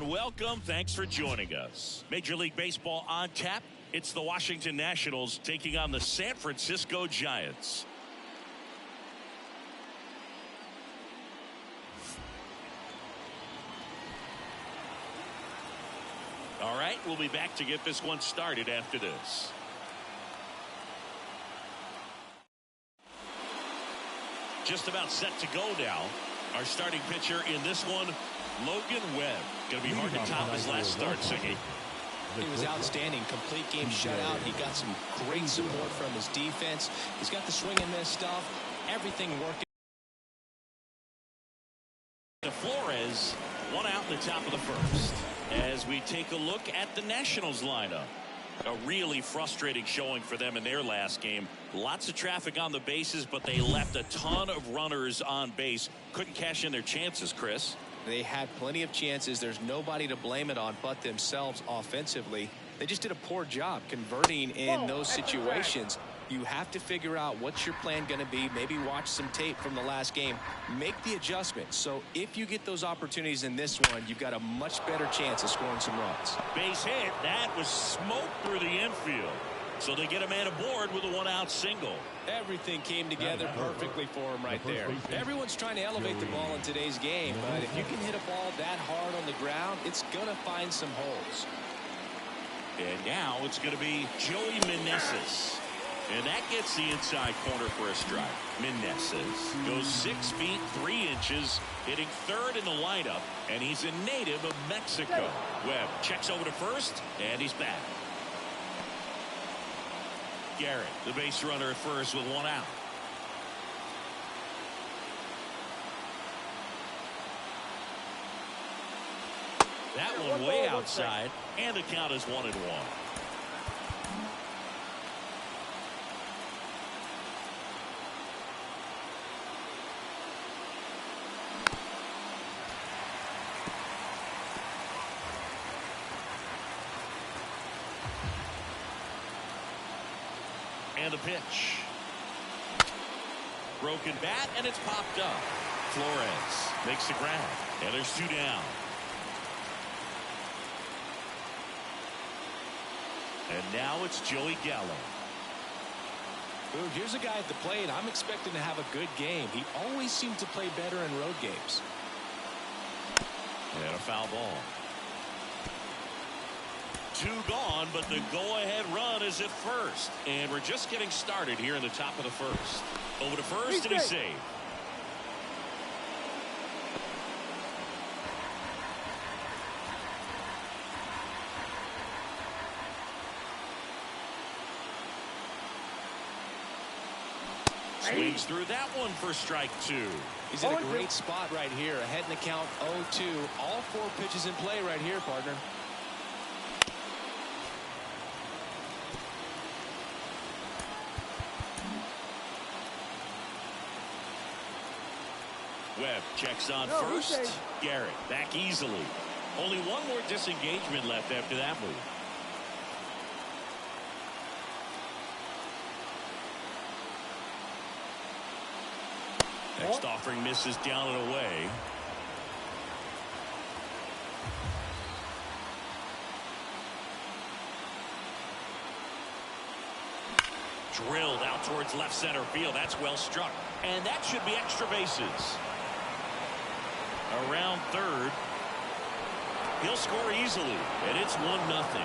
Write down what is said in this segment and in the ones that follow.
and welcome. Thanks for joining us. Major League Baseball on tap. It's the Washington Nationals taking on the San Francisco Giants. All right, we'll be back to get this one started after this. Just about set to go now. Our starting pitcher in this one, Logan Webb. Going to be hard to top his last start, Siggy. He was outstanding. Complete game shutout. He got some great support from his defense. He's got the swing and miss stuff. Everything working. Flores, one out in the top of the first. As we take a look at the Nationals lineup. A really frustrating showing for them in their last game. Lots of traffic on the bases, but they left a ton of runners on base. Couldn't cash in their chances, Chris. They had plenty of chances. There's nobody to blame it on but themselves offensively. They just did a poor job converting in those situations. You have to figure out what's your plan going to be. Maybe watch some tape from the last game. Make the adjustment. So if you get those opportunities in this one, you've got a much better chance of scoring some runs. Base hit. That was smoked through the infield. So they get a man aboard with a one-out single. Everything came together perfectly for him right there. Everyone's trying to elevate the ball in today's game, but if you can hit a ball that hard on the ground, it's going to find some holes. And now it's going to be Joey Meneses. And that gets the inside corner for a strike. Meneses goes 6 feet 3 inches, hitting third in the lineup, and he's a native of Mexico. Webb checks over to first, and he's back. Garrett, the base runner at first with one out. That one way outside, and the count is 1-1. And the pitch. Broken bat, and it's popped up. Flores makes the grab, and there's 2 down. And now it's Joey Gallo. Ooh, here's a guy at the plate. I'm expecting to have a good game. He always seemed to play better in road games. And a foul ball. 2 gone, but the go-ahead run is at first. And we're just getting started here in the top of the first. Over to first, and he's saved. Swings through that one for strike 2. He's in a great spot right here. Ahead in the count 0-2. All 4 pitches in play right here, partner. Webb checks on first. Garrett back easily. Only one more disengagement left after that move. Next offering misses down and away. Drilled out towards left center field. That's well struck. And that should be extra bases. Around third. He'll score easily. And it's 1-0.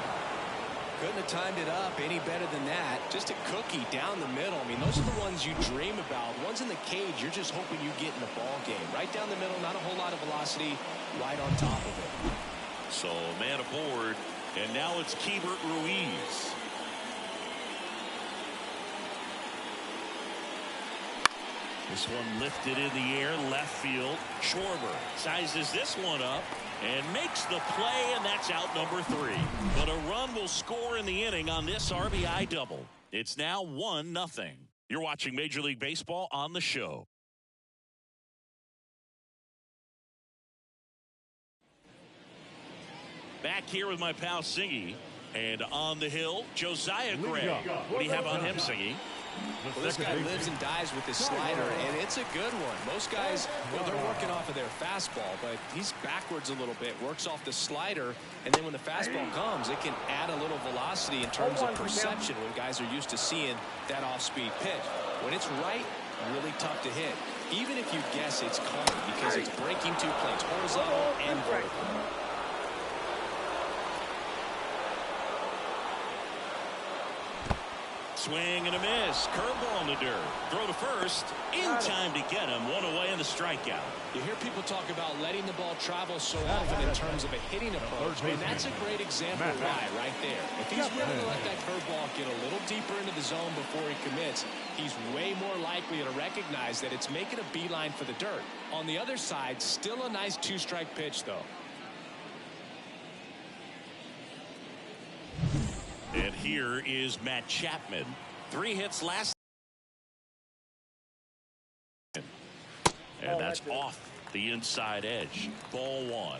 Couldn't have timed it up any better than that. Just a cookie down the middle. I mean, those are the ones you dream about. Ones in the cage, you're just hoping you get in the ball game. Right down the middle, not a whole lot of velocity, right on top of it. So, man aboard. And now it's Keibert Ruiz. This one lifted in the air, left field. Schwarber sizes this one up and makes the play, and that's out number 3. But a run will score in the inning on this RBI double. It's now 1-0. You're watching Major League Baseball on the show. Back here with my pal Siggy. And on the hill, Josiah Gray. What do you have on him, Siggy? Well, this guy lives and dies with his slider, and it's a good one. Most guys, well, they're working off of their fastball, but he's backwards a little bit, works off the slider, and then when the fastball comes, it can add a little velocity in terms of perception when guys are used to seeing that off-speed pitch. When it's right, really tough to hit, even if you guess it's coming, because it's breaking two planes, horizontal and vertical. Swing and a miss. Curveball in the dirt. Throw to first. In time to get him. One away in the strikeout. You hear people talk about letting the ball travel so often in terms of a hitting approach, and that's a great example why right there. If he's willing to let that curveball get a little deeper into the zone before he commits, he's way more likely to recognize that it's making a beeline for the dirt. On the other side, still a nice two-strike pitch, though. And here is Matt Chapman. 3 hits last. And that's off the inside edge. Ball 1.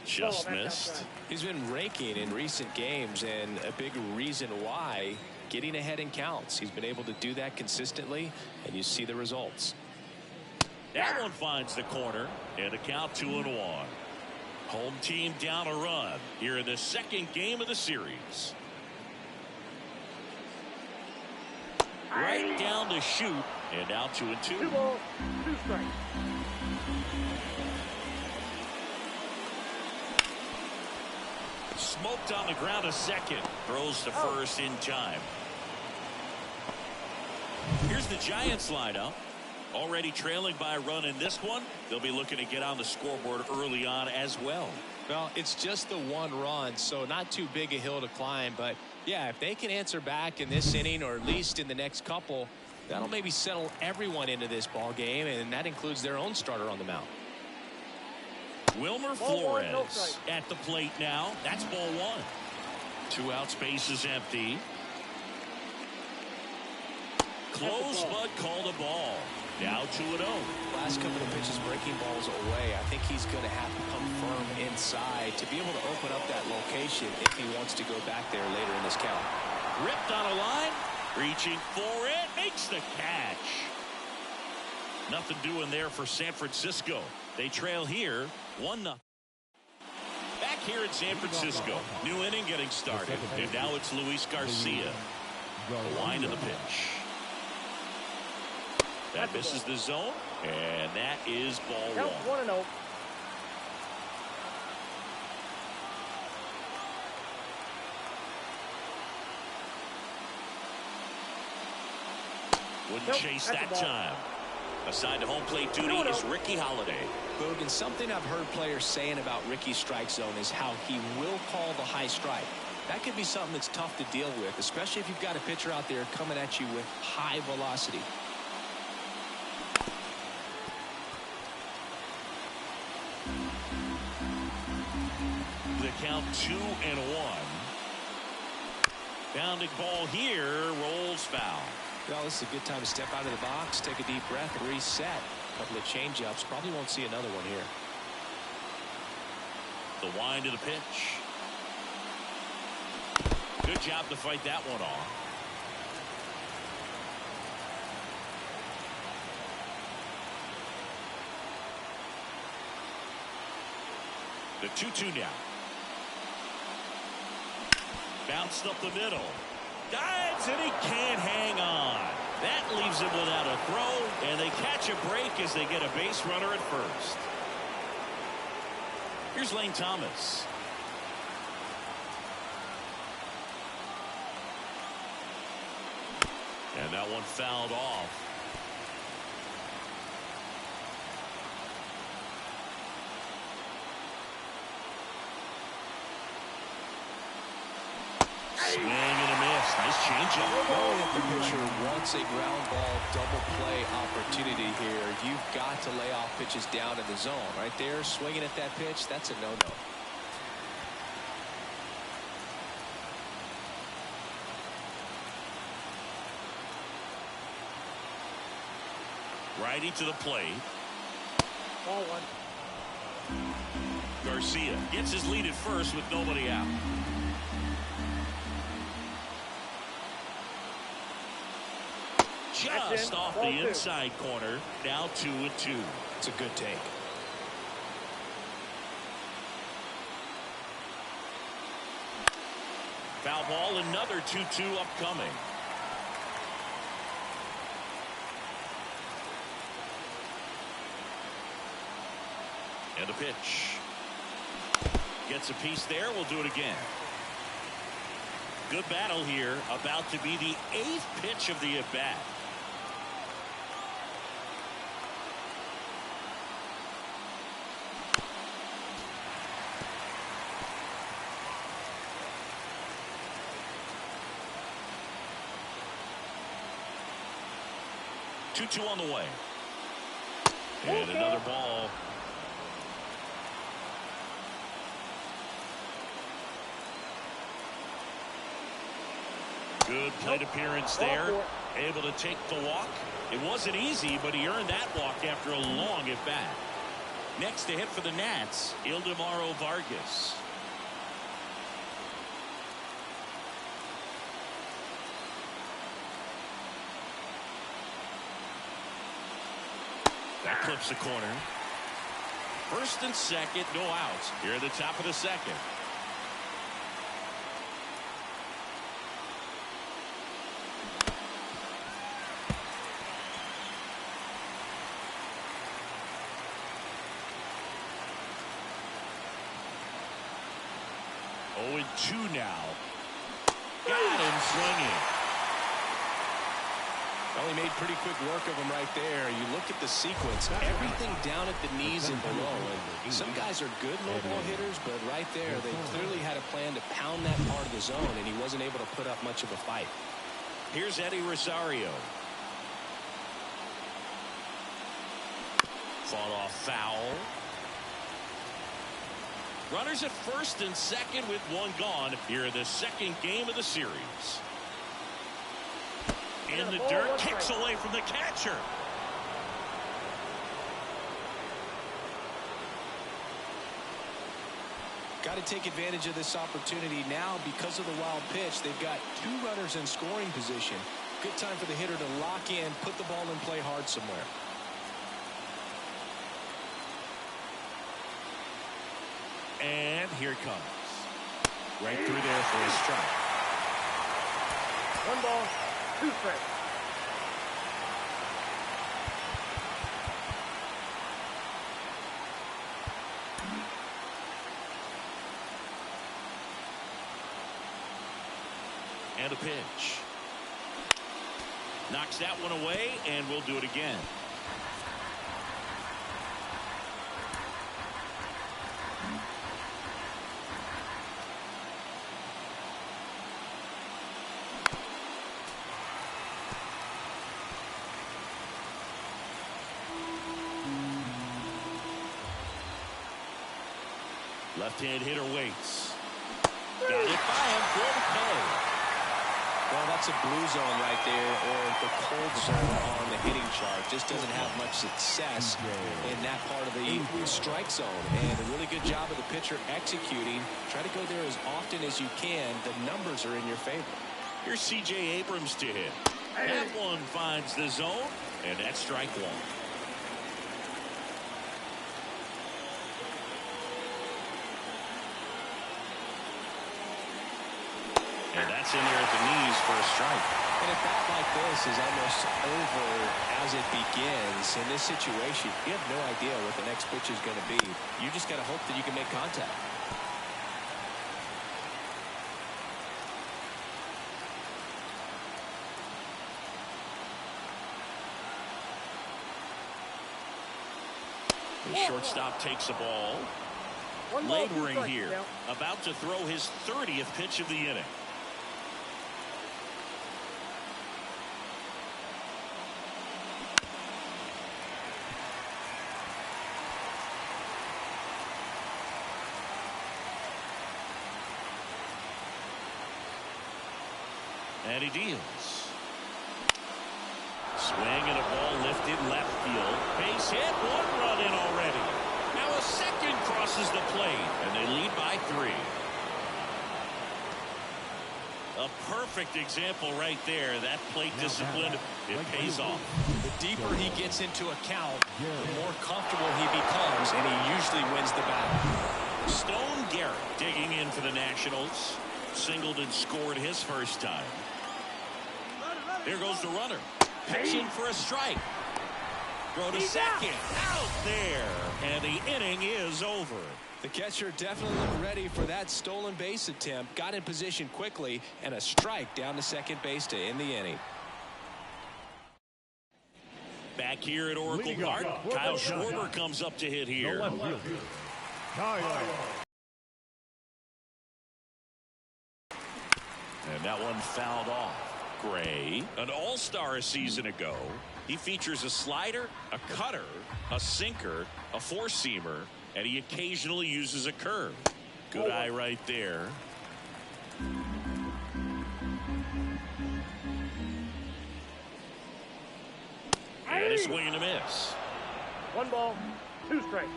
Just missed. He's been raking in recent games, and a big reason why, getting ahead in counts. He's been able to do that consistently, and you see the results. That one finds the corner, and a count 2-1. Home team down a run here in the second game of the series. Right down to shoot, and now 2-2. 2 balls, 2 strikes. Smoked on the ground to second. Throws to first in time. Here's the Giants lineup. Already trailing by a run in this one. They'll be looking to get on the scoreboard early on as well. Well, it's just the 1 run, so not too big a hill to climb. But, yeah, if they can answer back in this inning or at least in the next couple, that'll maybe settle everyone into this ball game, and that includes their own starter on the mound. Wilmer Flores at the plate now. That's ball 1. 2 out, space is empty. Close, but called a ball. Now 2-0. Last couple of pitches breaking balls away. I think he's going to have to come firm inside to be able to open up that location if he wants to go back there later in this count. Ripped on a line. Reaching for it. Makes the catch. Nothing doing there for San Francisco. They trail here 1-0. Back here in San Francisco. New inning getting started. And now it's Luis Garcia. The line of the pitch. That misses the zone, and that is ball 1. 1-0. Wouldn't chase that time. Assigned to home plate duty is Ricky Holiday. Bogan, something I've heard players saying about Ricky's strike zone is how he will call the high strike. That could be something that's tough to deal with, especially if you've got a pitcher out there coming at you with high velocity. The count 2-1. Bounding ball here, rolls foul. Well, this is a good time to step out of the box, take a deep breath, and reset. A couple of change-ups. Probably won't see another one here. The wind to the pitch. Good job to fight that one off. The 2-2 now. Bounced up the middle. Dives, and he can't hang on. That leaves him without a throw, and they catch a break as they get a base runner at first. Here's Lane Thomas. And that one fouled off. Swing and a miss. Nice changeup. Knowing that the pitcher wants a ground ball double play opportunity here, you've got to lay off pitches down in the zone. Right there, swinging at that pitch, that's a no-no. Righty to the plate. Ball 1. Garcia gets his lead at first with nobody out. Just off the inside corner. Now 2-2. It's a good take. Foul ball, another 2-2 upcoming. And a pitch. Gets a piece there. We'll do it again. Good battle here. About to be the 8th pitch of the at-bat. Two on the way. And another ball. Good plate appearance there. Able to take the walk. It wasn't easy, but he earned that walk after a long at bat. Next to hit for the Nats, Ildemaro Vargas. That clips the corner. First and second, no outs. Here at the top of the second. Oh, and 2 now. Got him swinging. Well, he made pretty quick work of him right there. You look at the sequence, everything down at the knees and below. And some guys are good low ball hitters, but right there, they clearly had a plan to pound that part of the zone, and he wasn't able to put up much of a fight. Here's Eddie Rosario. Fought off foul. Runners at first and second with 1 gone here in the second game of the series. In the dirt, kicks away from the catcher. Got to take advantage of this opportunity now because of the wild pitch. They've got 2 runners in scoring position. Good time for the hitter to lock in, put the ball in play hard somewhere. And here it comes. Right through there for a strike. 1 ball, 2 strikes. And a pitch. Knocks that one away, and we'll do it again. Left-hand hitter waits. Got it by him for the play. Well, that's a blue zone right there, or the cold zone on the hitting chart. Just doesn't have much success in that part of the strike zone. And a really good job of the pitcher executing. Try to go there as often as you can. The numbers are in your favor. Here's C.J. Abrams to hit. That one finds the zone, and that's strike 1. And that's in there at the knees for a strike. And a bat like this is almost over as it begins. In this situation, you have no idea what the next pitch is going to be. You just got to hope that you can make contact. The shortstop takes the ball. Laboring here. About to throw his 30th pitch of the inning. And he deals. Swing and a ball lifted left field. Base hit. 1 run in already. Now a second crossing misses the plate, and they lead by 3. A perfect example right there. That plate discipline, it pays off. The deeper he gets into a count, the more comfortable he becomes, and he usually wins the battle. Stone Garrett digging in for the Nationals. Singled and scored his first time. Here goes the runner. Pitching for a strike. Throw to second. Out there. And the inning is over. The catcher definitely looked ready for that stolen base attempt. Got in position quickly, and a strike down to second base to end the inning. Back here at Oracle Park, Kyle Schwarber comes up to hit here. And that one fouled off. Gray, an all-star a season ago. He features a slider, a cutter, a sinker, a four-seamer, and he occasionally uses a curve. Good eye right there. And a swing and a miss. 1 ball, 2 strikes.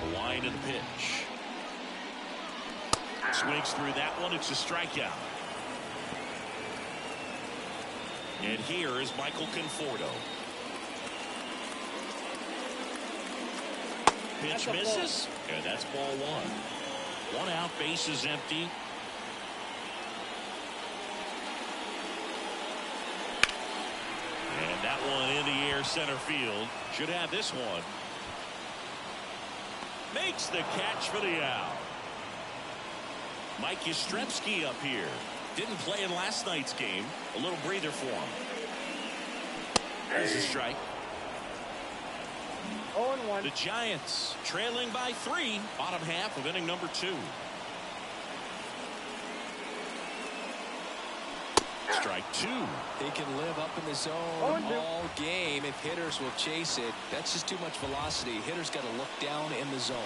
The wind of the pitch. Swings through that one. It's a strikeout. And here is Michael Conforto. Pitch misses. And that's ball 1. 1 out, base is empty. And that one in the air center field. Should have this one. Makes the catch for the out. Mike Yastrzemski up here. Didn't play in last night's game. A little breather for him. There's a strike. 0-1. The Giants trailing by 3. Bottom half of inning number 2. Strike 2. He can live up in the zone all game if hitters will chase it. That's just too much velocity. Hitters got to look down in the zone.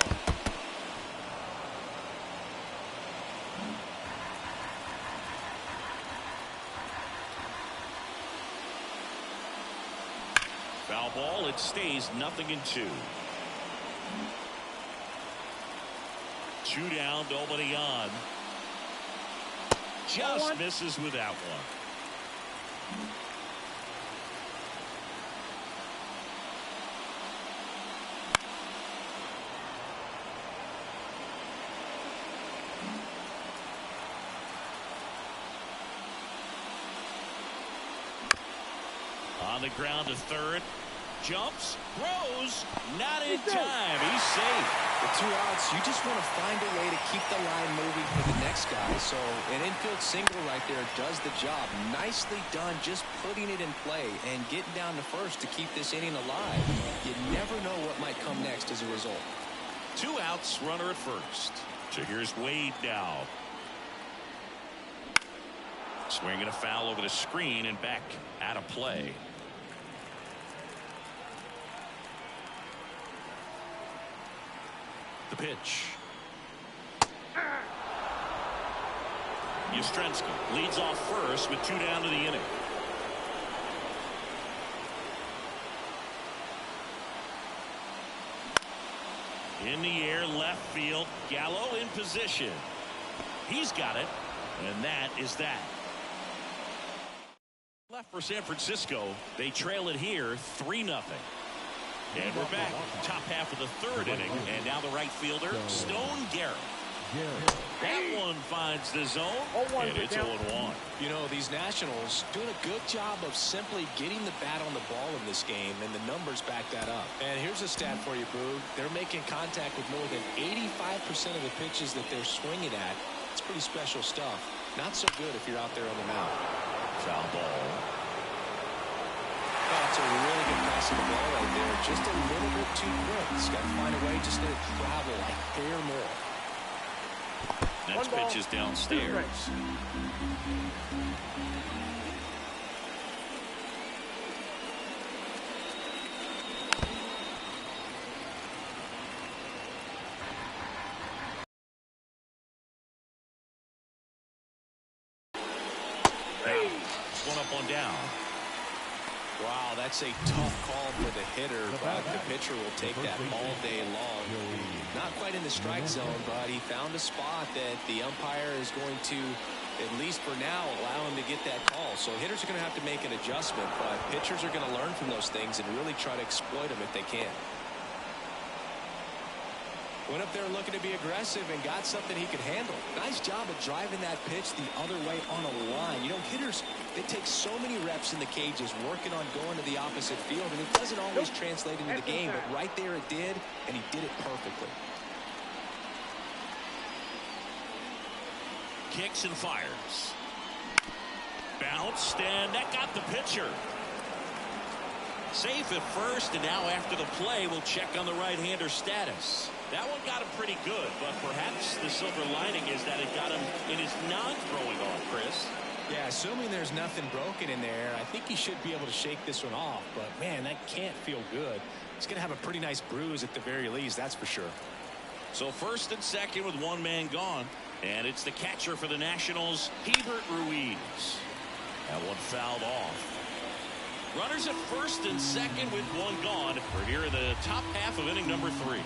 Foul ball. It stays 0-2. 2 down, nobody on. Just misses with that one. On the ground to third. Jumps, throws, not in time. He's safe. With 2 outs, you just want to find a way to keep the line moving for the next guy. So an infield single right there does the job. Nicely done, just putting it in play and getting down to first to keep this inning alive. You never know what might come next as a result. 2 outs, runner at first. So here's Wade now. Swinging a foul over the screen and back out of play. The pitch. Yastrzemski leads off first with 2 down to the inning. In the air, left field. Gallo in position. He's got it, and that is that. Left for San Francisco. They trail it here 3-0. And we're back. Top half of the 3rd inning. And now the right fielder, Stone Garrett. That one finds the zone. And it's 0-1. You know, these Nationals doing a good job of simply getting the bat on the ball in this game, and the numbers back that up. And here's a stat for you, Boog. They're making contact with more than 85% of the pitches that they're swinging at. It's pretty special stuff. Not so good if you're out there on the mound. Foul ball. That's a really good pass of the ball right there. Just a little bit too quick. He's got to find a way just to travel a hair more. Next pitch is downstairs. One up, one down. Wow, that's a tough call for the hitter, but the pitcher will take that all day long. Not quite in the strike zone, but he found a spot that the umpire is going to, at least for now, allow him to get that call. So hitters are going to have to make an adjustment, but pitchers are going to learn from those things and really try to exploit them if they can. Went up there looking to be aggressive and got something he could handle. Nice job of driving that pitch the other way on a line. You know, hitters, they take so many reps in the cages working on going to the opposite field, and it doesn't always translate into the game, but right there it did, and he did it perfectly. Kicks and fires. Bounced, and that got the pitcher. Safe at first, and now after the play, we'll check on the right-hander status. That one got him pretty good, but perhaps the silver lining is that it got him in his non-throwing arm, Chris. Yeah, assuming there's nothing broken in there, I think he should be able to shake this one off, but man, that can't feel good. He's going to have a pretty nice bruise at the very least, that's for sure. So first and second with one man gone, and it's the catcher for the Nationals, Hebert Ruiz. That one fouled off. Runners at first and second with one gone. We're here in the top half of inning number 3.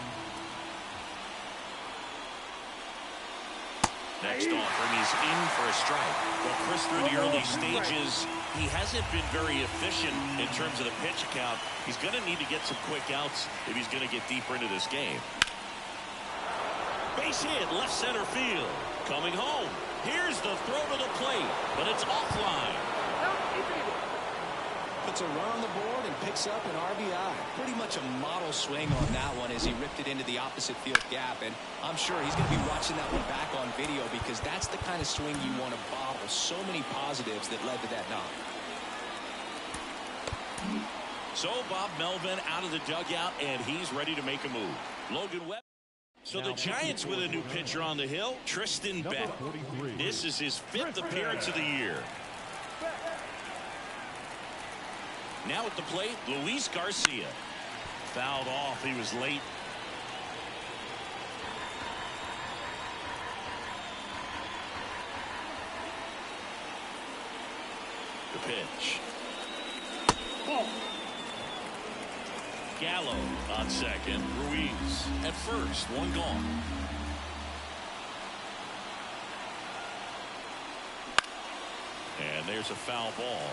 Next offering is in for a strike. Well, Chris, through the early stages, he hasn't been very efficient in terms of the pitch count. He's going to need to get some quick outs if he's going to get deeper into this game. Base hit, left center field. Coming home. Here's the throw to the plate, but it's offline. Puts a run on the board and picks up an RBI. Pretty much a model swing on that one as he ripped it into the opposite field gap. And I'm sure he's going to be watching that one back on video because that's the kind of swing you want to bottle. So many positives that led to that knock. So Bob Melvin out of the dugout, and he's ready to make a move. Logan Webb. So the Giants with a new pitcher on the hill, Tristan Beck. This is his 5th appearance of the year. Now at the plate, Luis Garcia. Fouled off. He was late. The pitch. Ball. Gallo on second. Ruiz at first. One gone. And there's a foul ball.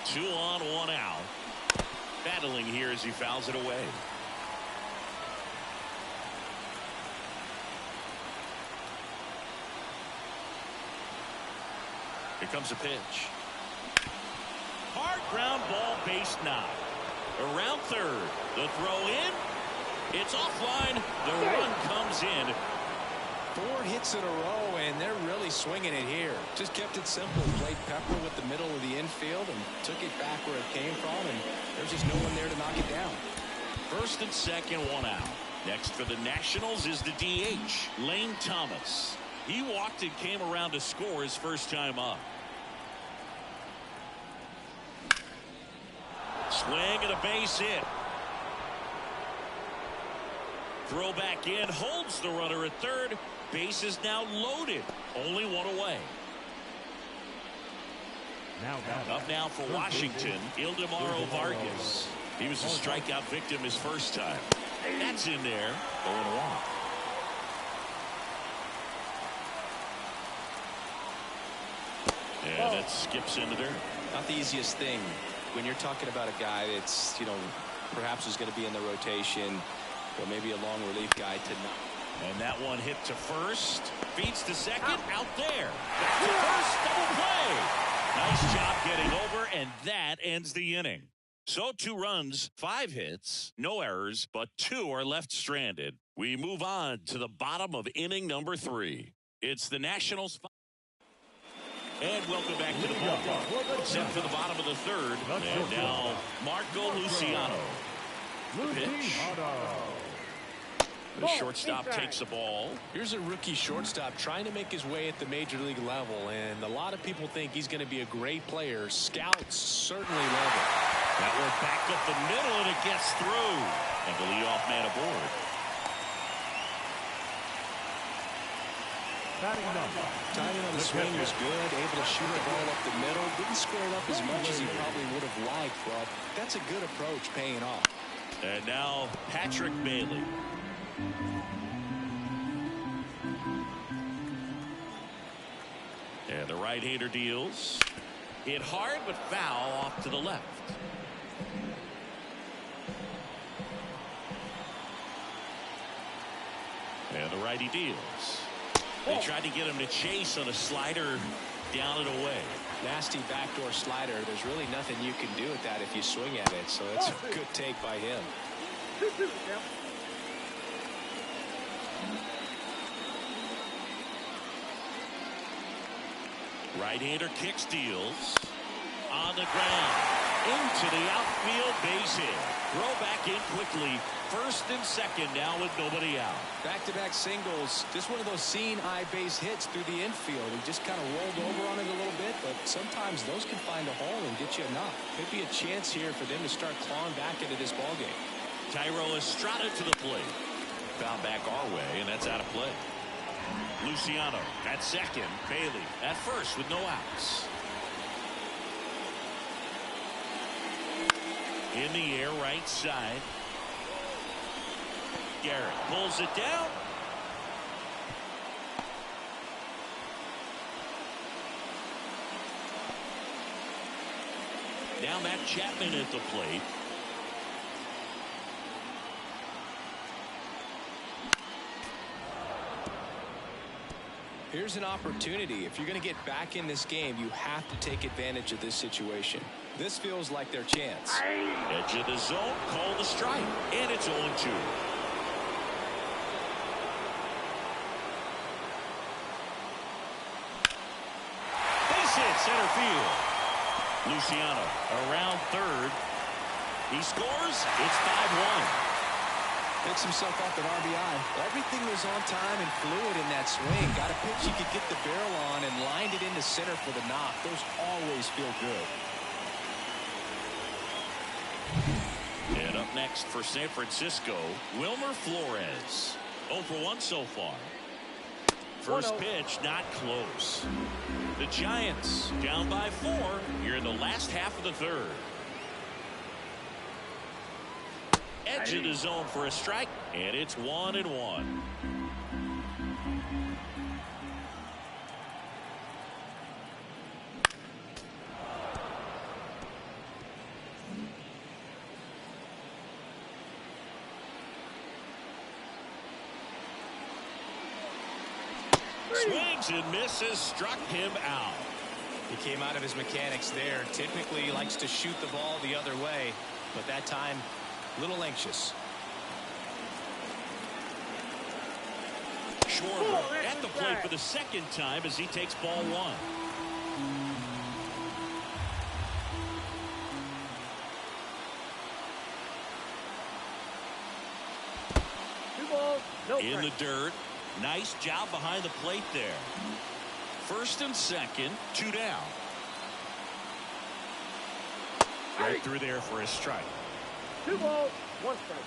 Two on, one out. Battling here as he fouls it away. Here comes a pitch. Hard ground ball, base knock. Around third. The throw in. It's offline. The run comes in. 4 hits in a row, and they're really swinging it here. Just kept it simple. Played Pepper with the middle of the infield and took it back where it came from, and there's just no one there to knock it down. First and second, one out. Next for the Nationals is the DH, Lane Thomas. He walked and came around to score his first time up. Swing and a base hit. Throw back in, holds the runner at third. Base is now loaded. Only one away. Up now for Washington, Ildemaro Vargas. He was a strikeout victim his first time. That's in there. 0-1. And it skips into there. Not the easiest thing when you're talking about a guy that's, perhaps is going to be in the rotation, or maybe a long relief guy to not. And that one hit to first. Feeds to second. Out there. To first. Double play. Nice job getting over, and that ends the inning. So 2 runs, 5 hits, no errors, but 2 are left stranded. We move on to the bottom of inning number 3. It's the Nationals. And welcome back to the ballpark. Set for the bottom of the 3rd. And now Marco Luciano. The pitch. The shortstop takes the ball. Here's a rookie shortstop trying to make his way at the major league level, and a lot of people think he's going to be a great player. Scouts certainly love it. That one back up the middle, and it gets through. And the leadoff man aboard. Timing on the swing was good, able to shoot the ball up the middle. Didn't square it up as much as he probably would have liked, but that's a good approach paying off. And now Patrick Bailey. And the right-hander deals. Hit hard but foul off to the left. And the righty deals. They tried to get him to chase on a slider down and away. Nasty backdoor slider. There's really nothing you can do with that if you swing at it, so it's a good take by him. Right-hander kicks, deals. On the ground. Into the outfield, base hit. Throw back in quickly. First and second now with nobody out. Back-to-back singles. Just one of those seeing eye base hits through the infield. He just kind of rolled over on it a little bit, but sometimes those can find a hole and get you a knock. Could be a chance here for them to start clawing back into this ballgame. Thairo Estrada to the plate. Found back our way, and that's out of play. Luciano at second. Bailey at first with no outs. In the air, right side. Garrett pulls it down. Now Matt Chapman at the plate. Here's an opportunity. If you're going to get back in this game, you have to take advantage of this situation. This feels like their chance. Edge of the zone, call the strike, and it's 0-2. Base hit, center field. Luciano around third. He scores. It's 5-1. Picks himself up an RBI. Everything was on time and fluid in that swing. Got a pitch he could get the barrel on and lined it into center for the knock. Those always feel good. And up next for San Francisco, Wilmer Flores. 0 for 1 so far. First pitch, not close. The Giants down by 4 here in the last half of the third. Edge of the zone for a strike, and it's 1-1. Swings and misses, struck him out. He came out of his mechanics there. Typically he likes to shoot the ball the other way, but that time a little anxious. Schwarber at the plate for the second time as he takes ball 1. In the dirt. Nice job behind the plate there. First and second, 2 down. Right through there for a strike. 2 balls, 1 strike.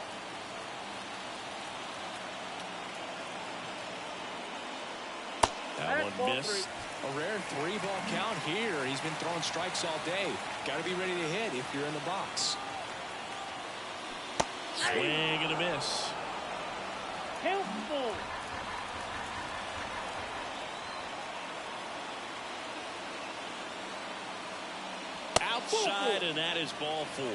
That one missed. A rare 3-ball count here. He's been throwing strikes all day. Got to be ready to hit if you're in the box. Swing and a miss. Helpful. Outside, and that is ball 4.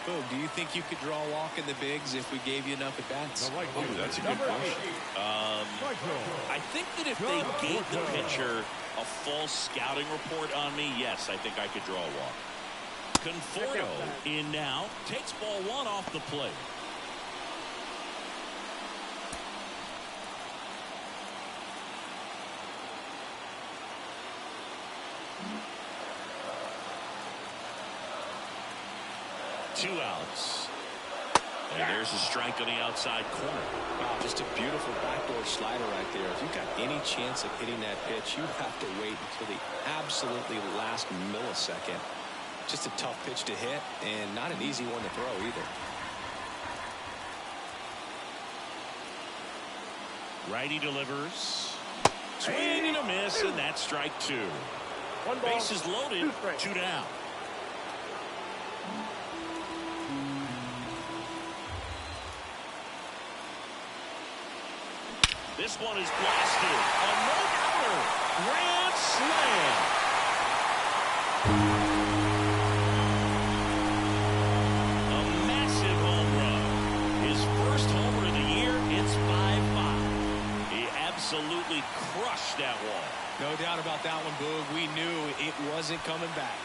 Boog, do you think you could draw a walk in the bigs if we gave you enough at bats? That's a good question. I think that if they gave the pitcher a false scouting report on me, yes, I think I could draw a walk. Conforto in now, takes ball 1 off the plate. Two outs. And there's a strike on the outside corner. Wow, just a beautiful backdoor slider right there. If you've got any chance of hitting that pitch, you have to wait until the absolutely last millisecond. Just a tough pitch to hit and not an easy one to throw either. Righty delivers. Swing and a miss, and that's strike two. One ball, Bases loaded, two down. This one is blasted. A no-doubter. Grand slam. A massive home run. His first homer of the year. It's 5-5. He absolutely crushed that one. No doubt about that one, Boog. We knew it wasn't coming back.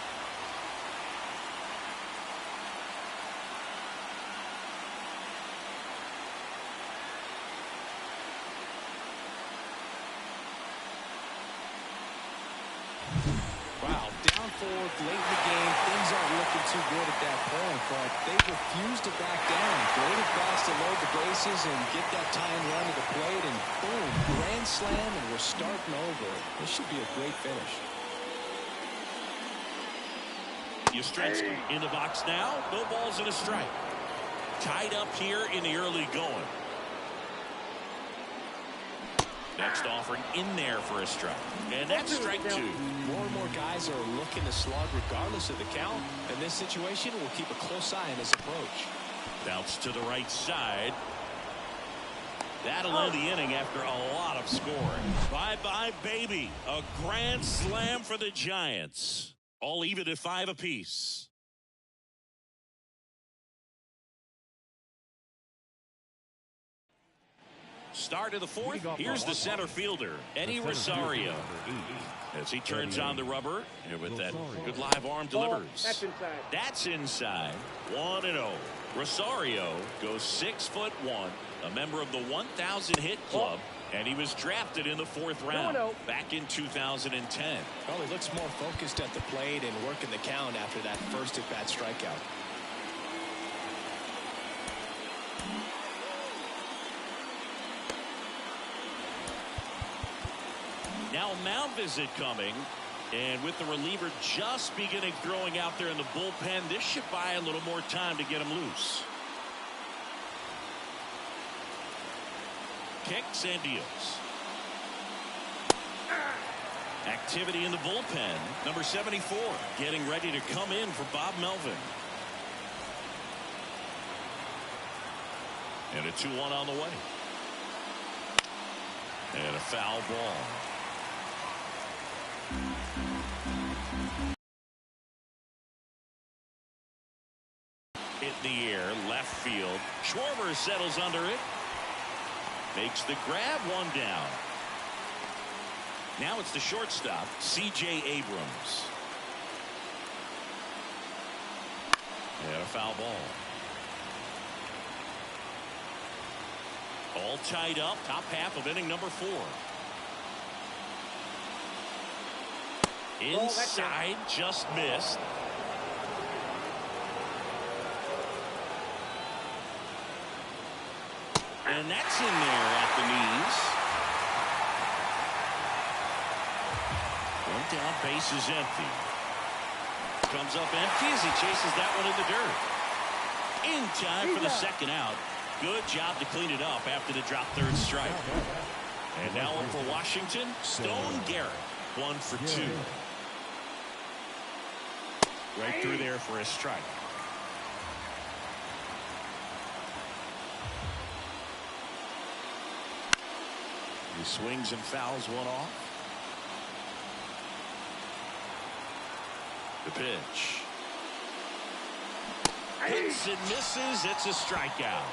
Wow, down forward late in the game. Things aren't looking too good at that point, but they refuse to back down. Great at bats to load the bases and get that tying run to the plate, and boom, grand slam, and we're starting over. This should be a great finish. Yastrzemski in the box now. No balls and a strike. Tied up here in the early going. Next offering in there for a strike. And that's strike two. More and more guys are looking to slug regardless of the count. In this situation, we'll keep a close eye on his approach. Bounce to the right side. That'll end the inning after a lot of scoring. Bye-bye, baby. A grand slam for the Giants. All even at 5 apiece. Start of the fourth. Here's the center fielder, Eddie Rosario. As he turns on the rubber, and with that good live arm delivers. That's inside. That's inside. 1-0. Rosario goes 6'1", a member of the 1,000 hit club, and he was drafted in the 4th round back in 2010. Well, he looks more focused at the plate and working the count after that first at-bat strikeout. Now a mound visit coming, and with the reliever just beginning throwing out there in the bullpen, this should buy a little more time to get him loose. Kicks and deals. Activity in the bullpen. Number 74 getting ready to come in for Bob Melvin. And a 2-1 on the way. And a foul ball. Hit in the air, left field. Schwarber settles under it. Makes the grab, one down. Now it's the shortstop, C.J. Abrams. And a foul ball. All tied up, top half of inning number 4. Inside, just missed. And that's in there at the knees. One down, base is empty. Comes up empty as he chases that one in the dirt. In time for the second out. Good job to clean it up after the drop third strike. And now up for Washington, Stone Garrett. 1 for 2. Right through there for a strike. He swings and fouls one off. The pitch. Hits and misses. It's a strikeout.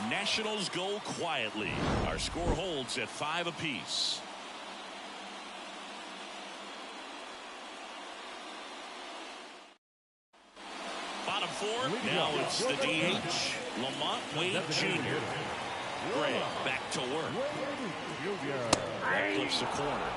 Nationals go quietly. Our score holds at 5 apiece. Bottom 4. Now it's the DH. Lamont Wade Jr. Gray back to work. That flips the corner.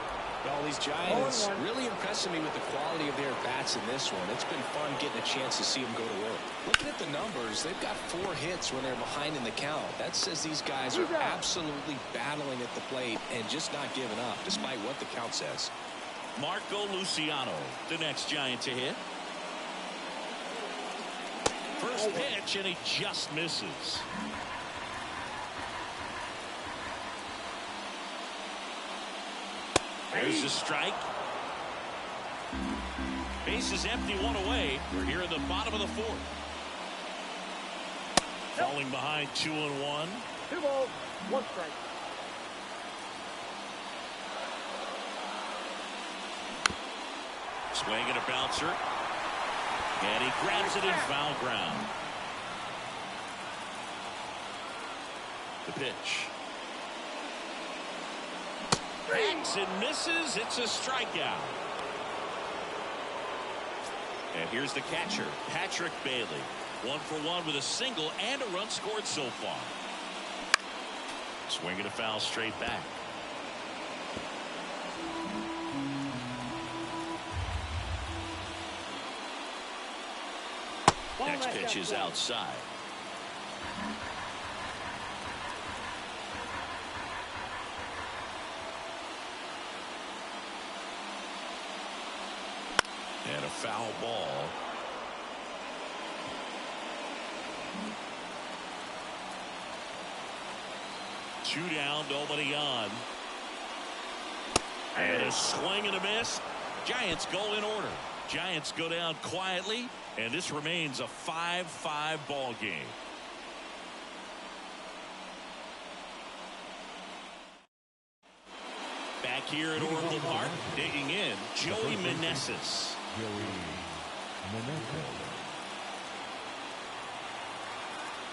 Well, these Giants really impressing me with the quality of their bats in this one. It's been fun getting a chance to see them go to work. Looking at the numbers, they've got 4 hits when they're behind in the count. That says these guys are absolutely battling at the plate and just not giving up, despite what the count says. Marco Luciano, the next Giant to hit. First pitch, and he just misses. There's a strike. Base is empty, 1 away. We're here in the bottom of the 4th. Falling behind 2-1. 2 balls, 1 strike. Swing and a bouncer. And he grabs it in foul ground. The pitch. Hacks and misses. It's a strikeout. And here's the catcher, Patrick Bailey. 1 for 1 with a single and a run scored so far. Swing and a foul straight back. Next pitch is outside. And a foul ball. Two down, nobody on. And a swing and a miss. Giants go in order. Giants go down quietly, and this remains a 5-5 ball game. Back here at Oracle Park, digging in, Joey Meneses.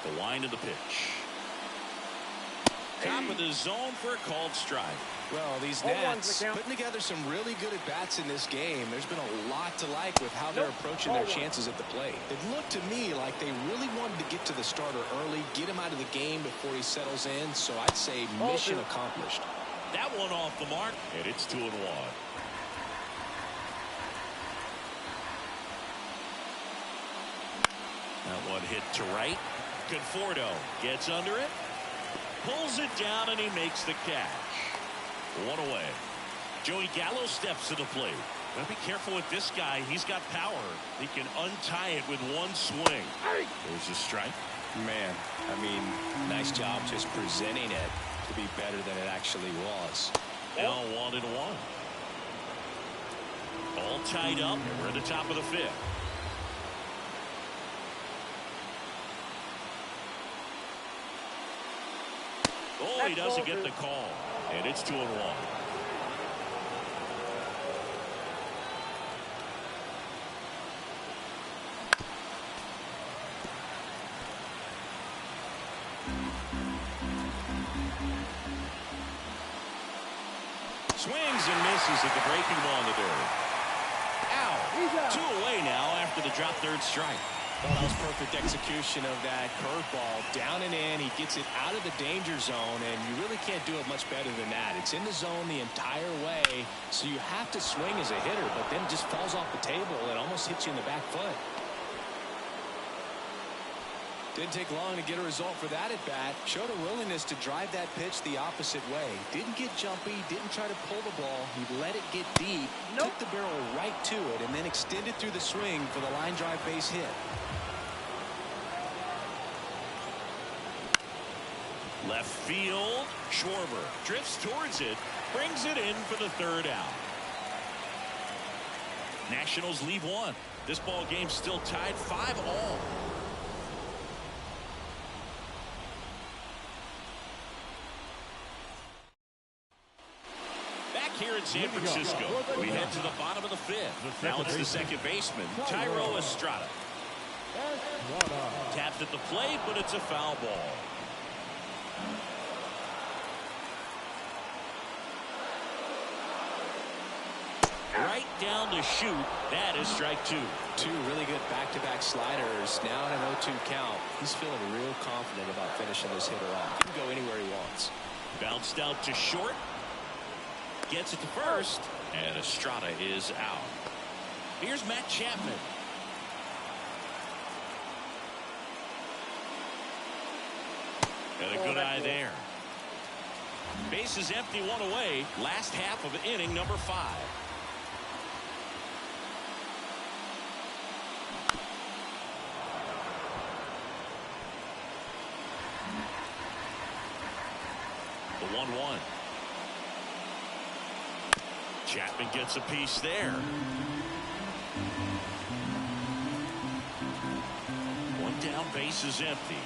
The wind of the pitch. Top of the zone for a called strike. Well, these Nats putting together some really good at-bats in this game. There's been a lot to like with how they're approaching their chances at the plate. It looked to me like they really wanted to get to the starter early, get him out of the game before he settles in. So I'd say mission accomplished. That one off the mark, and it's 2-1. That one hit to right. Conforto gets under it, pulls it down, and he makes the catch. 1 away. Joey Gallo steps to the plate. Well, be careful with this guy. He's got power. He can untie it with one swing. There's a strike. Man, I mean, nice job just presenting it to be better than it actually was. Now 1-1. All tied up, and we're at the top of the 5th. Oh, he doesn't get the call, and it's 2-1. Swings and misses at the breaking ball in the dirt. Ow! 2 away now after the drop third strike. Well, that was perfect execution of that curveball. Down and in, he gets it out of the danger zone, and you really can't do it much better than that. It's in the zone the entire way, so you have to swing as a hitter, but then it just falls off the table and almost hits you in the back foot. Didn't take long to get a result for that at bat. Showed a willingness to drive that pitch the opposite way. Didn't get jumpy, didn't try to pull the ball. He let it get deep, took the barrel right to it, and then extended through the swing for the line drive base hit. Left field, Schwarber drifts towards it, brings it in for the 3rd out. Nationals leave 1. This ball game still tied 5-all. Here in San Francisco, we head to the bottom of the 5th. Now it's the second baseman, Thairo Estrada. Tapped at the plate, but it's a foul ball. Right down the chute. That is strike 2. 2 really good back-to-back sliders. Now in an 0-2 count. He's feeling real confident about finishing this hitter off. He can go anywhere he wants. Bounced out to short. gets it to first. And Estrada is out. Here's Matt Chapman. And a good eye there. Base is empty, one away. Last half of inning number 5. The 1-1. Chapman gets a piece there. One down, base is empty.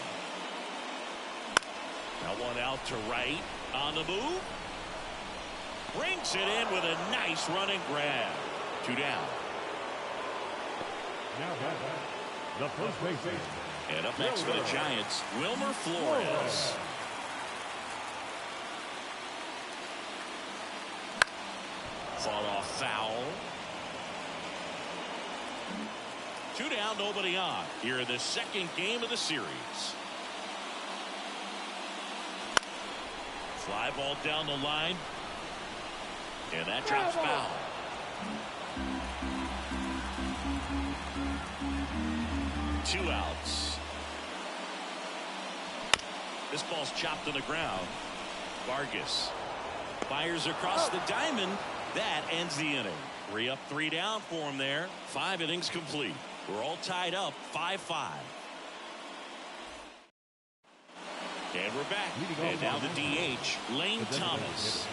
That one out to right. On the move. Brings it in with a nice running grab. 2 down. Now the first baseman. And up next for the Giants, Wilmer Flores. Fought off foul. 2 down, nobody on. Here in the second game of the series. Fly ball down the line. And that drops foul. Two outs. This ball's chopped on the ground. Vargas fires across the diamond. That ends the inning. 3 up, 3 down for him there. 5 innings complete. We're all tied up 5-5. And we're back. And now the DH, Lane Thomas.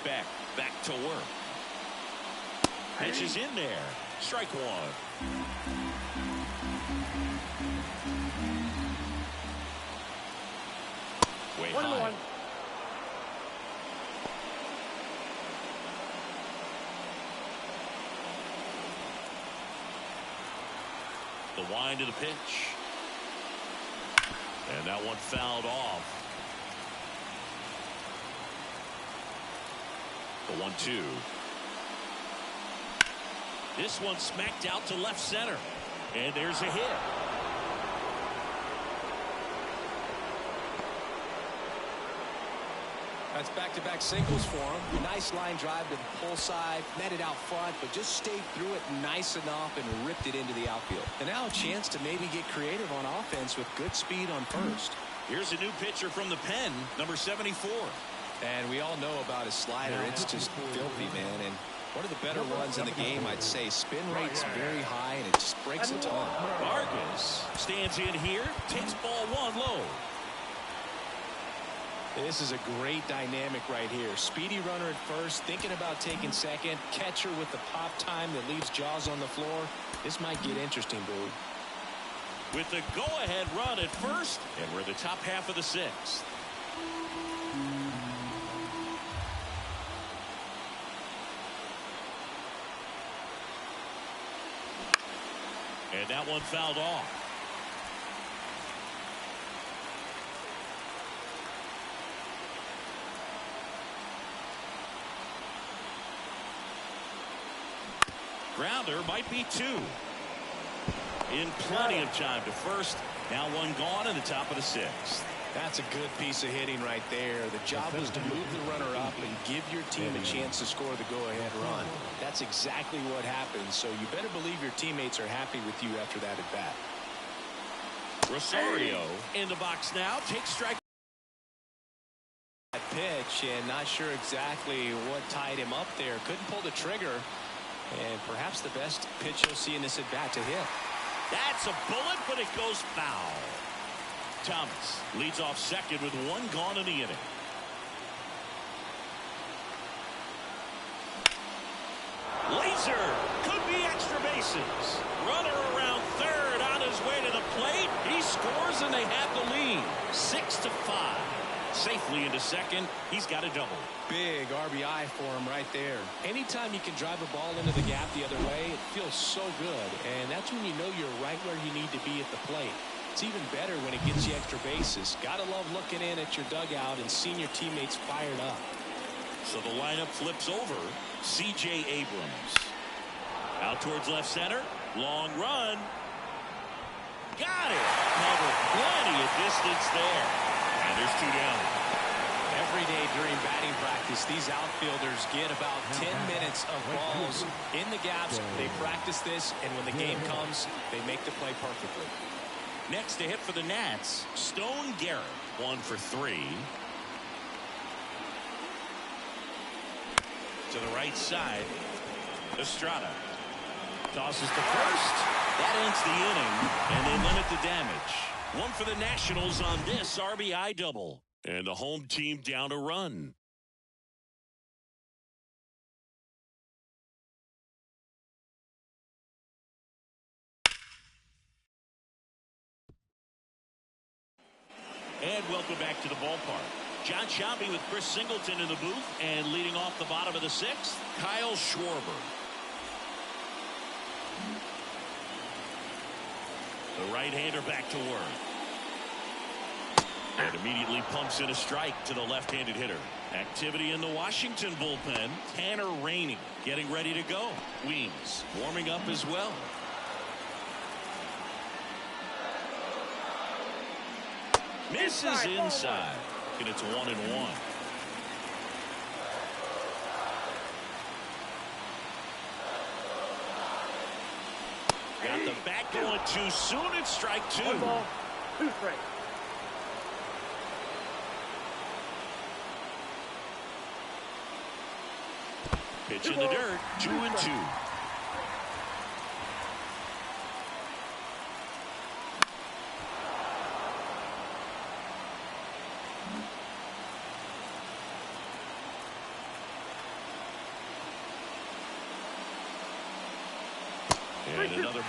Back to work. Pitches in there. Strike 1. Way high. The wind of the pitch. And that one fouled off. The 1-2. This one smacked out to left center. And there's a hit. That's back-to-back singles for him. Nice line drive to the pull side, netted out front, but just stayed through it nice enough and ripped it into the outfield. And now a chance to maybe get creative on offense with good speed on first. Here's a new pitcher from the pen, number 74. And we all know about his slider. It's just filthy, man. And one of the better ones in the game, I'd say. Spin rate's very high, and it just breaks a ton. Vargas stands in here, takes ball 1 low. This is a great dynamic right here. Speedy runner at first, thinking about taking second. Catcher with the pop time that leaves Jaws on the floor. This might get interesting, dude. With the go-ahead run at first, and we're in the top half of the 6th. And that one fouled off. Grounder might be 2. In plenty of time to first. Now one gone in the top of the 6th. That's a good piece of hitting right there. The job was to move the runner up and give your team a chance to score the go-ahead run. That's exactly what happened, so you better believe your teammates are happy with you after that at bat. Rosario in the box now. Takes strike. That pitch, and not sure exactly what tied him up there. Couldn't pull the trigger. And perhaps the best pitch you'll see in this at-bat to hit. That's a bullet, but it goes foul. Thomas leads off second with 1 gone in the inning. Laser could be extra bases. Runner around third on his way to the plate. He scores and they have the lead. 6-5. Safely into second. He's got a double. Big RBI for him right there. Anytime you can drive a ball into the gap the other way, it feels so good. And that's when you know you're right where you need to be at the plate. It's even better when it gets you extra bases. Gotta love looking in at your dugout and seeing your teammates fired up. So the lineup flips over. C.J. Abrams. Out towards left center. Long run. Got it. Covered plenty of distance there. And there's 2 down. Every day during batting practice, these outfielders get about 10 minutes of balls in the gaps. They practice this, and when the game comes, they make the play perfectly. Next to hit for the Nats, Stone Garrett, 1 for 3. To the right side, Estrada tosses to first. That ends the inning, and they limit the damage. 1 for the Nationals on this RBI double. And the home team down a run. And welcome back to the ballpark. John Shelby with Chris Singleton in the booth, and leading off the bottom of the 6th, Kyle Schwarber. The right-hander back to work. And immediately pumps in a strike to the left-handed hitter. Activity in the Washington bullpen. Tanner Rainey getting ready to go. Weems warming up as well. Misses inside. And it's 1-1. Got the back going too soon. It's strike 2. 1 ball, 2 strikes. Pitch in the dirt, 2-2. And another ball.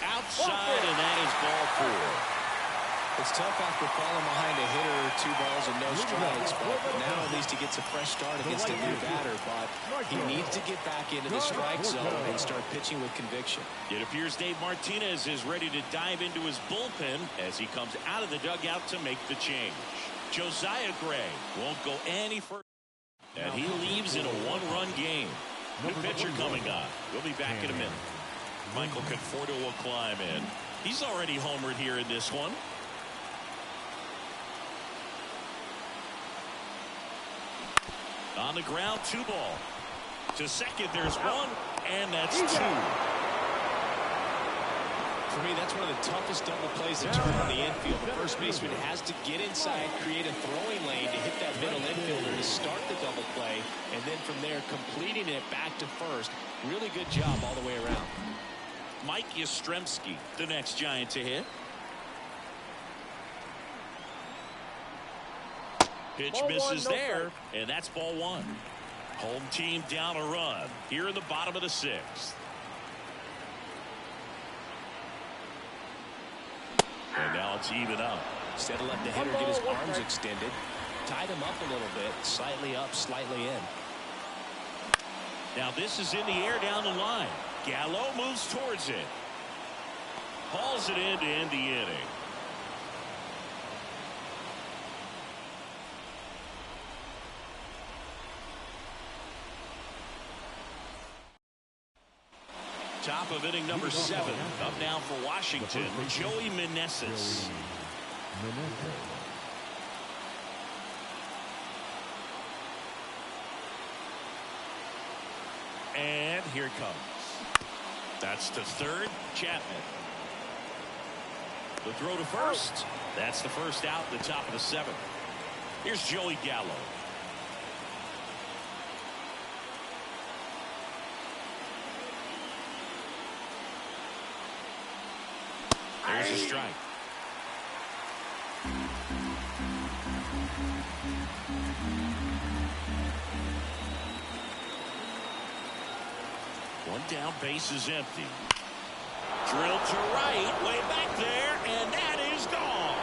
Outside, and that is ball 4. It's tough after falling behind a hitter, 2 balls and no strikes, but now at least he gets a fresh start against a new batter. But he needs to get back into the strike zone and start pitching with conviction. It appears Dave Martinez is ready to dive into his bullpen as he comes out of the dugout to make the change. Josiah Gray won't go any further, and he leaves in a 1-run game. New pitcher coming on. We'll be back in a minute. Michael Conforto will climb in. He's already homered here in this one. On the ground, 2 ball. To second, there's 1, and that's 2. For me, that's one of the toughest double plays to turn on the infield. The first baseman has to get inside, create a throwing lane to hit that middle infielder to start the double play, and then from there, completing it back to first. Really good job all the way around. Mike Yastrzemski, the next Giant to hit. Pitch Ball misses 1, no there, strike. and that's ball 1. Home team down a run here in the bottom of the 6th. And now it's even up. Instead of letting the hitter get his arms extended, tied him up a little bit, slightly up, slightly in. Now this is in the air down the line. Gallo moves towards it. Hauls it in to end the inning. Top of inning number 7. Up now for Washington, Joey Meneses. And here it comes. That's to third, Chapman. The throw to first. That's the first out in the top of the 7th. Here's Joey Gallo. There's a strike. One down, base is empty. Drilled to right, way back there, and that is gone.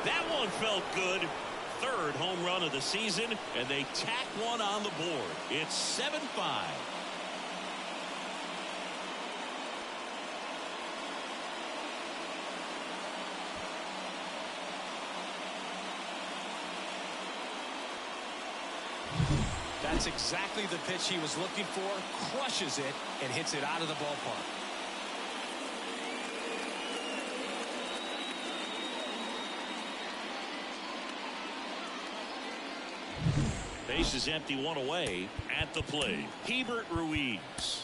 That one felt good. Third home run of the season, and they tack one on the board. It's 7-5. That's exactly the pitch he was looking for, crushes it, and hits it out of the ballpark. Base is empty, one away. At the plate, Hebert Ruiz.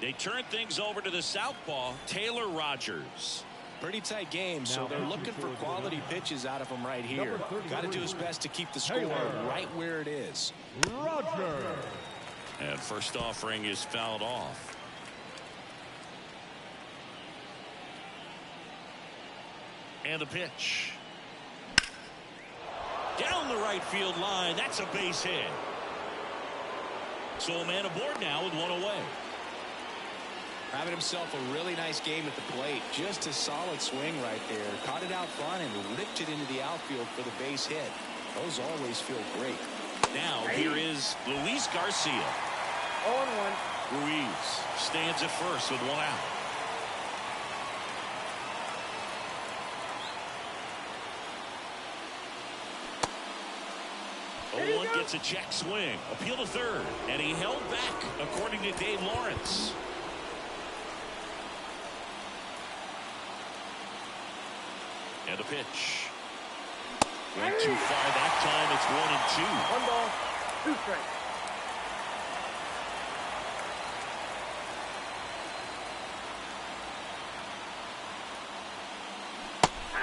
They turn things over to the southpaw, Taylor Rogers. Pretty tight game, so they're looking for quality pitches out of him right here. Got to do his best to keep the score right where it is. Roger. And first offering is fouled off. And the pitch. Down the right field line. That's a base hit. So a man aboard now with one away. Having himself a really nice game at the plate. Just a solid swing right there. Caught it out front and ripped it into the outfield for the base hit. Those always feel great. Now here is Luis Garcia. 0-1. Ruiz stands at first with one out. One gets a check swing. Appeal to third. And he held back, according to Dave Lawrence. And the pitch. Went too far that time. It's 1-2. 1 ball, 2 strikes.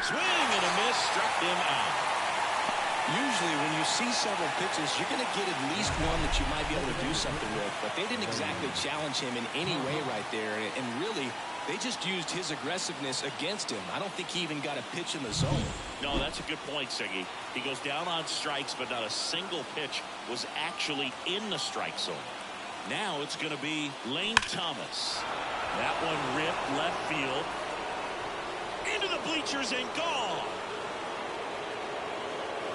Swing and a miss. Struck him out. Usually when you see several pitches, you're going to get at least one that you might be able to do something with. But they didn't exactly challenge him in any way right there. And really, they just used his aggressiveness against him. I don't think he even got a pitch in the zone. No, that's a good point, Siggy. He goes down on strikes, but not a single pitch was actually in the strike zone. Now it's going to be Lane Thomas. That one ripped left field. Into the bleachers and gone.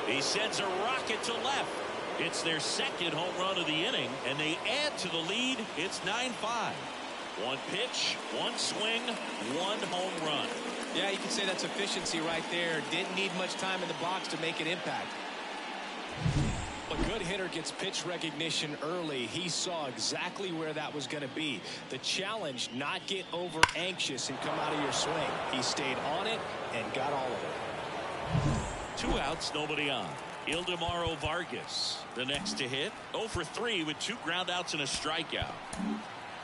He sends a rocket to left. It's their second home run of the inning, and they add to the lead. It's 9-5. One pitch, one swing, one home run. Yeah, you can say that's efficiency right there. Didn't need much time in the box to make an impact. A good hitter gets pitch recognition early. He saw exactly where that was going to be. The challenge, not get over anxious and come out of your swing. He stayed on it and got all of it. 2 outs, nobody on. Ildemaro Vargas, the next to hit. 0 for 3 with 2 groundouts and a strikeout.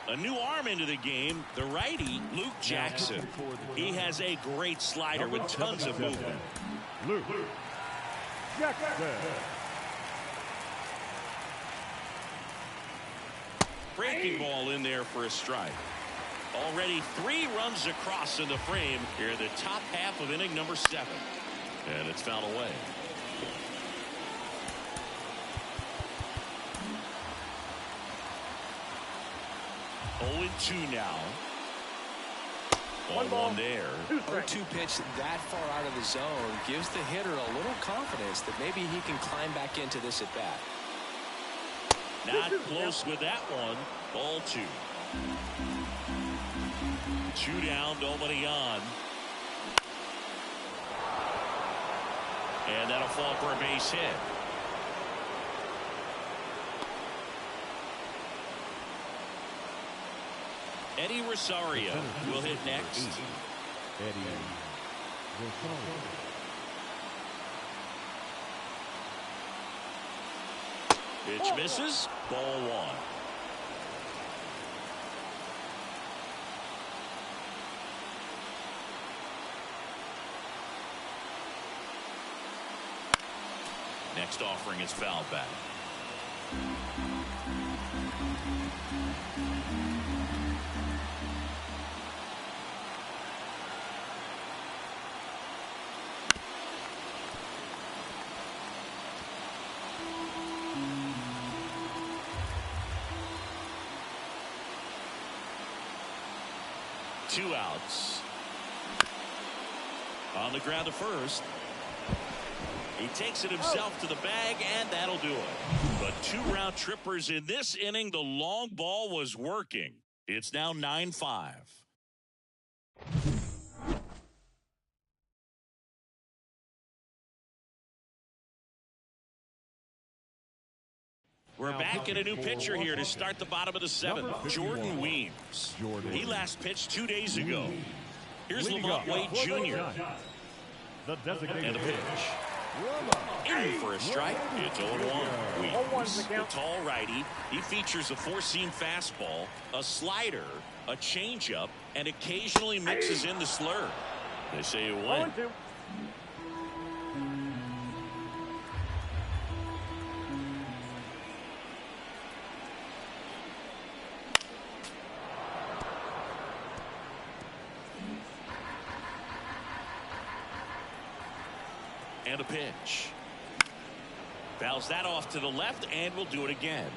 A new arm into the game, the righty, Luke Jackson. He has a great slider with tons of movement. Luke Jackson. Breaking ball in there for a strike. Already 3 runs across in the frame here in the top half of inning number 7. And it's fouled away. Oh, 2 now. 1-1 there. 0-2 pitch that far out of the zone gives the hitter a little confidence that maybe he can climb back into this at bat. Not close with that one. Ball 2. 2 down, nobody on. And that'll fall for a base hit. Eddie Rosario will hit next. Eddie Rosario. Pitch misses. Ball 1. Next offering is fouled back. Two outs. On the ground to first. He takes it himself to the bag, and that'll do it. But 2 round trippers in this inning. The long ball was working. It's now 9-5. We're back in a new pitcher here to start the bottom of the seventh. Jordan Weems. He last pitched 2 days ago. Here's Lamont Wade Jr. The designated And a pitch. In for a strike. It's 0-1. Weems, the tall righty. He features a four-seam fastball, a slider, a changeup, and occasionally mixes in the slur. They say it went. 0-2. And a pitch. Fouls that off to the left, and we'll do it again.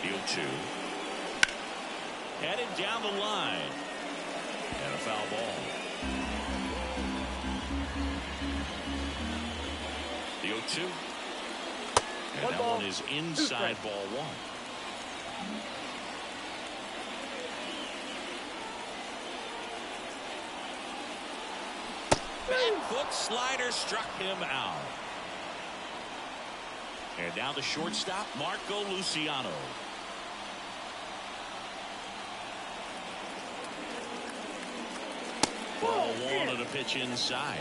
The 0-2. Headed down the line. And a foul ball. The 0-2. And that one is inside ball one. Back foot slider struck him out. And now the shortstop, Marco Luciano. Ball one and a pitch inside.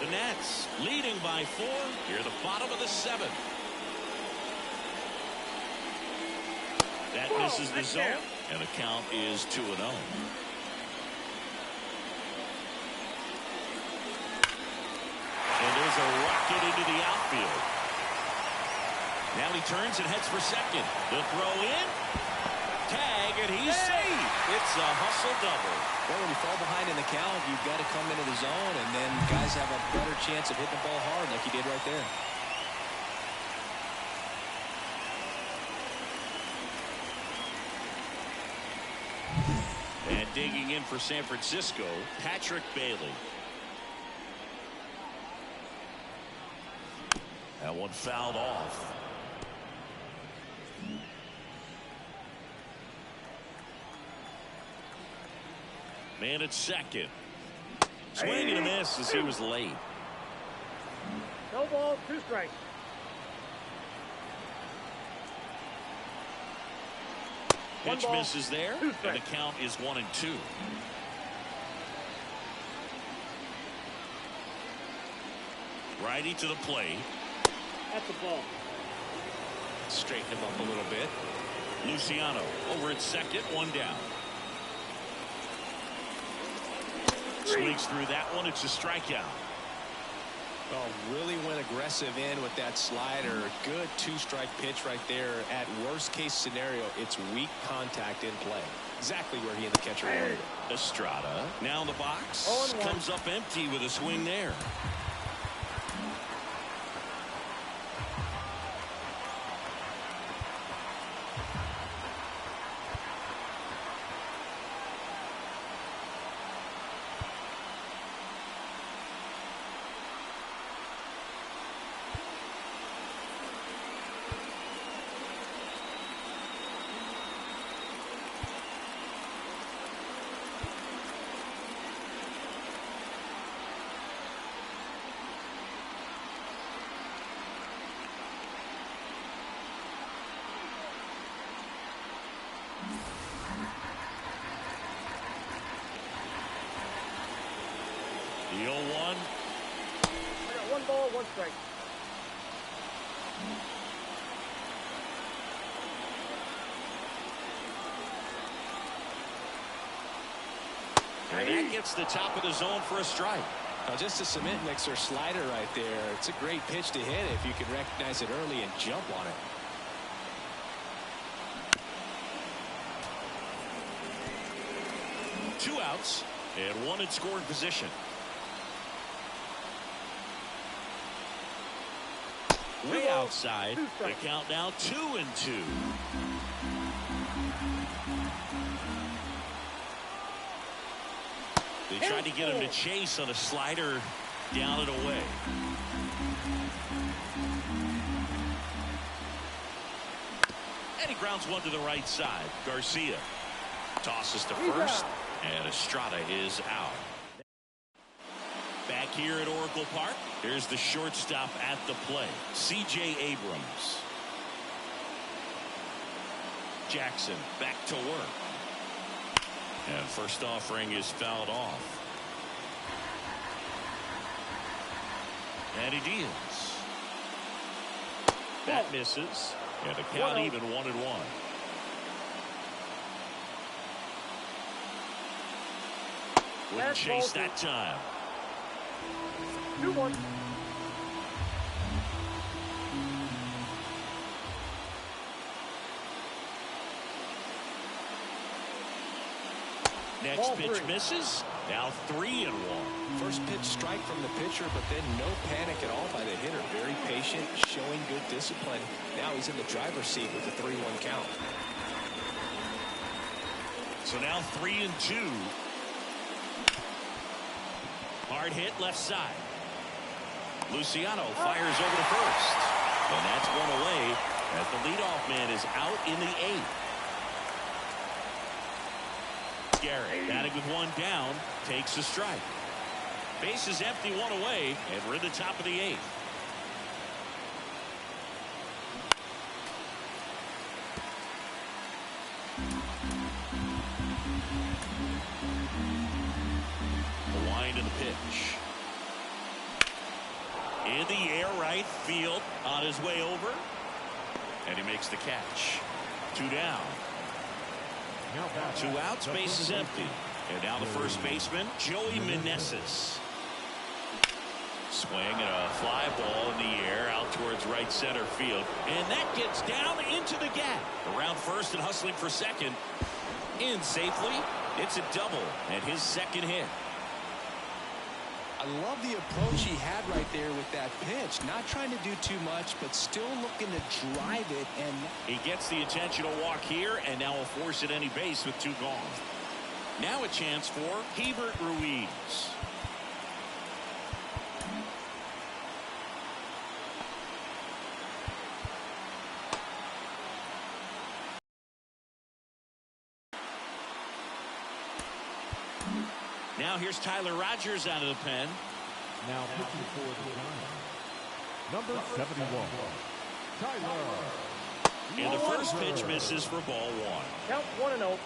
The Nats leading by 4 here at the bottom of the seventh. That misses the zone, and the count is 2-0. And there's a rocket into the outfield. Now he turns and heads for second. The throw in. Tag, and he's safe. It's a hustle double. Well, when you fall behind in the count, you've got to come into the zone, and then guys have a better chance of hitting the ball hard like he did right there. And digging in for San Francisco, Patrick Bailey. That one fouled off. Man at second. Swing and a miss as he was late. No ball, 2 strikes. Pitch misses there, and the count is 1-2. Righty to the plate. That's a ball. Straighten him up a little bit. Luciano over at second, 1 down. Swings through that one. It's a strikeout. Well, really went aggressive in with that slider. Good 2-strike pitch right there. At worst case scenario, it's weak contact in play. Exactly where he and the catcher wanted it. Estrada now in the box. 0-1. Comes up empty with a swing there. The 0-1. I got 1 ball, 1 strike. And that gets the top of the zone for a strike. Now just a cement mixer slider right there. It's a great pitch to hit if you can recognize it early and jump on it. Two outs and 1 in scoring position. Way outside. The count now 2-2. They tried to get him to chase on a slider down and away. grounds one to the right side. Garcia tosses to first, and Estrada is out. Back here at Oracle Park, here's the shortstop at the plate, C.J. Abrams. Jackson back to work. And first offering is fouled off. And he deals. That misses. And the count even 1-1. Wouldn't chase that time. 2-1. Next pitch misses. Now 3-1. First pitch strike from the pitcher, but then no panic at all by the hitter. Very patient, showing good discipline. Now he's in the driver's seat with the 3-1 count. So now 3-2. Hard hit left side. Luciano fires over to first. And that's one away as the leadoff man is out in the 8th. Garrett batting with one down, takes a strike. Base is empty, one away, and we're in the top of the 8th. The wind of the pitch. In the air, right field, on his way over. And he makes the catch. 2 down. 2 outs, base is empty. And now the first baseman, Joey Meneses. Swing and a fly ball in the air out towards right center field. And that gets down into the gap. Around first and hustling for second. In safely. It's a double and his second hit. I love the approach he had right there with that pitch. Not trying to do too much, but still looking to drive it. And he gets the intentional walk here, and now will force at any base with 2 gone. Now a chance for Hebert Ruiz. Now here's Tyler Rogers out of the pen. Now pitching for the Giants, number 71, Tyler. And the first pitch misses for ball 1. Count 1-0.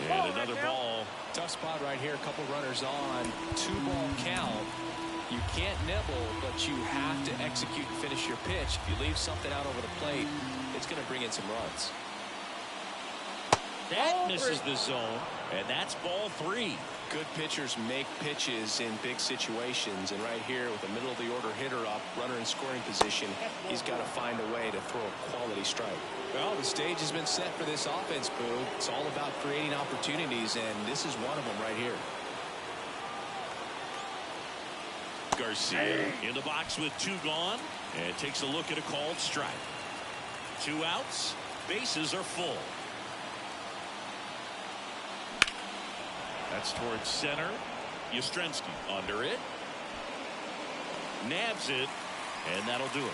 And another ball. Tough spot right here. A couple runners on. 2-ball count. You can't nibble, but you have to execute and finish your pitch. If you leave something out over the plate, it's going to bring in some runs. That misses the zone, and that's ball 3. Good pitchers make pitches in big situations, and right here with a middle of the order hitter up, runner in scoring position, he's got to find a way to throw a quality strike. Well, the stage has been set for this offense, Boo. It's all about creating opportunities, and this is one of them right here. Garcia in the box with 2 gone, and takes a look at a called strike. 2 outs, bases are full. That's towards center. Yastrzemski under it. Nabs it, and that'll do it.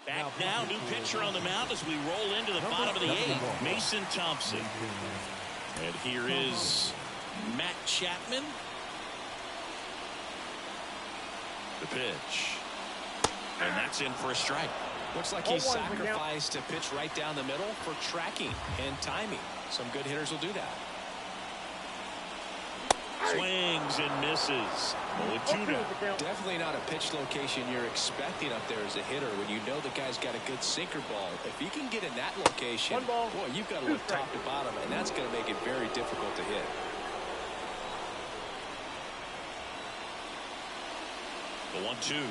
Back now, new pitcher on the mound as we roll into the bottom of the 8th. Mason Thompson. And here is Matt Chapman. The pitch. And that's in for a strike. Looks like he sacrificed a pitch right down the middle for tracking and timing. Some good hitters will do that. Swings and misses. 0-2 now. Definitely not a pitch location you're expecting up there as a hitter when you know the guy's got a good sinker ball. If you can get in that location, boy, you've got to look top to bottom, and that's going to make it very difficult to hit. The 1-2.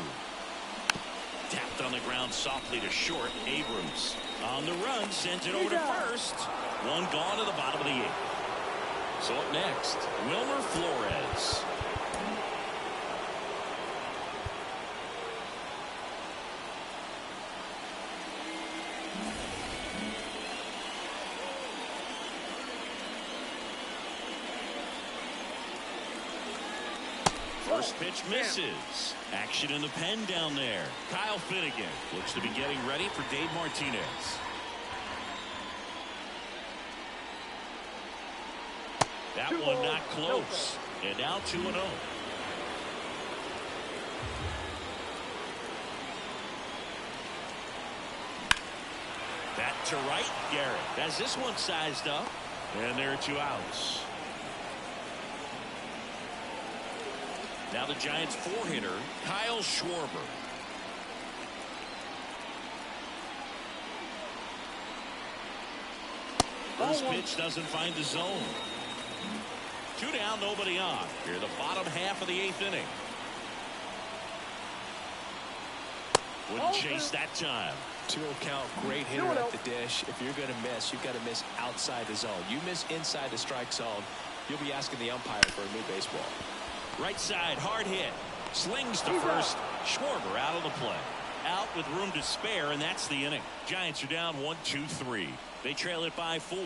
Tapped on the ground softly to short. Abrams on the run, sends it over to first. 1 gone to the bottom of the 8th. So up next, Wilmer Flores. First pitch misses. Action in the pen down there. Kyle Finnegan looks to be getting ready for Dave Martinez. That one not close. And now 2-0. Back to right. Garrett has this one sized up. And there are 2 outs. Now the Giants 4-hitter, Kyle Schwarber. First pitch doesn't find the zone. 2 down, nobody on. Here the bottom half of the 8th inning. Wouldn't chase that time. 2-0 count, great hitter at the dish. If you're going to miss, you've got to miss outside the zone. You miss inside the strike zone, you'll be asking the umpire for a new baseball. Right side, hard hit. Slings to first. Schwarber out of the play. Out with room to spare, and that's the inning. Giants are down 1-2-3. They trail it by 4.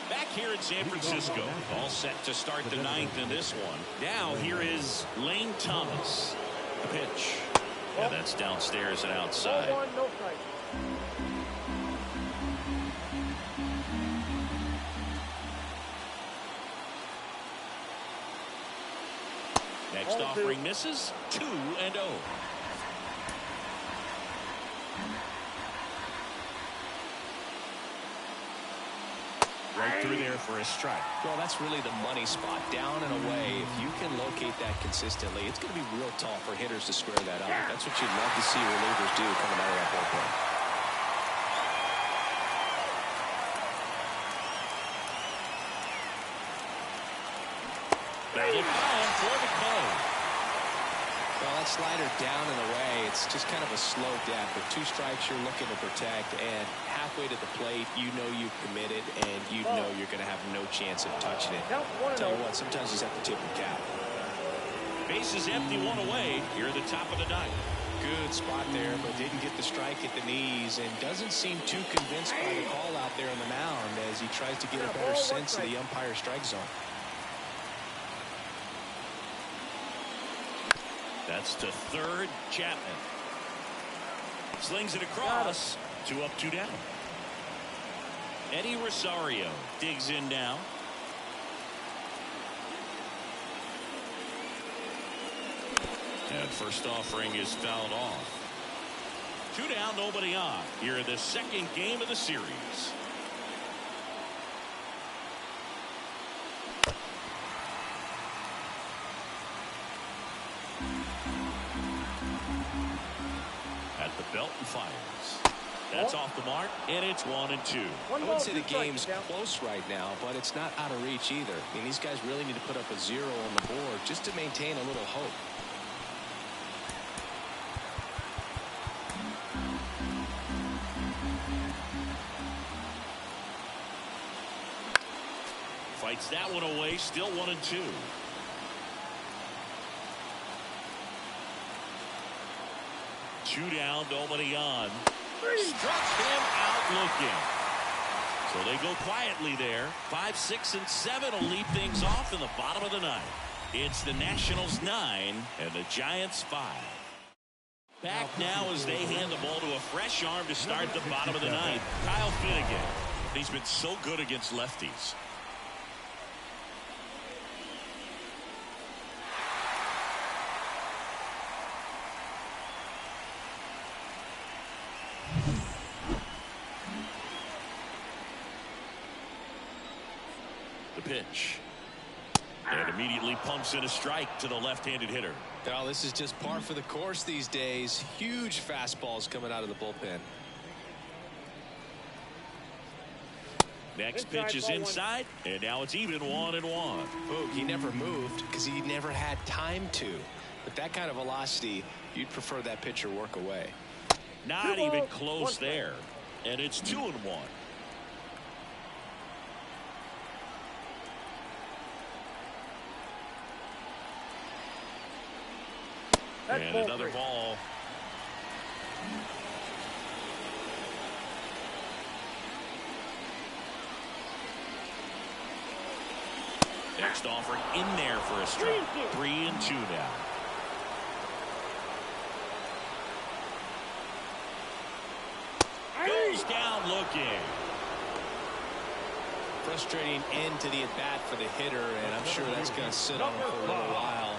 Back here in San Francisco, all set to start the 9th in this one. Now here is Lane Thomas. The pitch. Yeah, that's downstairs and outside. Ball 1, no strike. Next offering misses. 2-0. Right through there for a strike. Well, that's really the money spot. Down and away. If you can locate that consistently, it's going to be real tough for hitters to square that up. That's what you'd love to see relievers do coming out of that bullpen. Batted down for the call. Well, that slider down and away, it's just kind of a slow death. With 2 strikes, you're looking to protect, and halfway to the plate, you know you've committed, and you know you're going to have no chance of touching it. I'll tell you what, sometimes you just have to tip your cap. Base is empty, 1 away. Here at the top of the 9th. Good spot there, but didn't get the strike at the knees, and doesn't seem too convinced by the call out there on the mound as he tries to get a better sense of the umpire strike zone. That's to third. Chapman slings it across. 2 up, 2 down. Eddie Rosario digs in now. And first offering is fouled off. 2 down, nobody on. Here in the 2nd game of the series. The belt and fires. That's off the mark, and it's 1-2. I wouldn't say the game's close right now, but it's not out of reach either. I mean, these guys really need to put up a 0 on the board just to maintain a little hope. Fights that one away, still 1-2. Two down, nobody on. Struck him out looking. So they go quietly there. 5, 6, and 7 will lead things off in the bottom of the 9th. It's the Nationals 9 and the Giants 5. Back now as they hand the ball to a fresh arm to start the bottom of the 9th. Kyle Finnegan. He's been so good against lefties. Pitch. And immediately pumps in a strike to the left-handed hitter. Well, this is just par for the course these days. Huge fastballs coming out of the bullpen. Next pitch is inside, and now it's even 1-1. Boog, he never moved because he never had time to. With that kind of velocity, you'd prefer that pitcher work away. Not even close there. And it's 2-1. And another ball. Next offering in there for a strike. 3-2 now. Goes down looking. Frustrating end to the at-bat for the hitter, and I'm sure that's going to sit on him for a little while.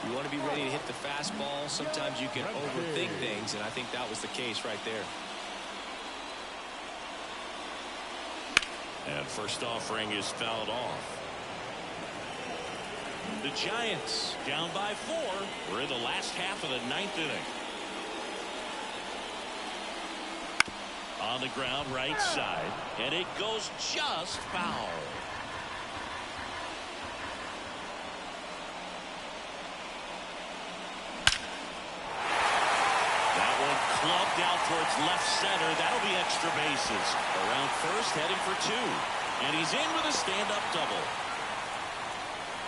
You want to be ready to hit the fastball. Sometimes you can overthink things, and I think that was the case right there. And first offering is fouled off. The Giants down by 4. We're in the last half of the 9th inning. On the ground right side, and it goes just foul. That one clubbed out towards left center. That'll be extra bases. Around first, heading for 2. And he's in with a stand-up double.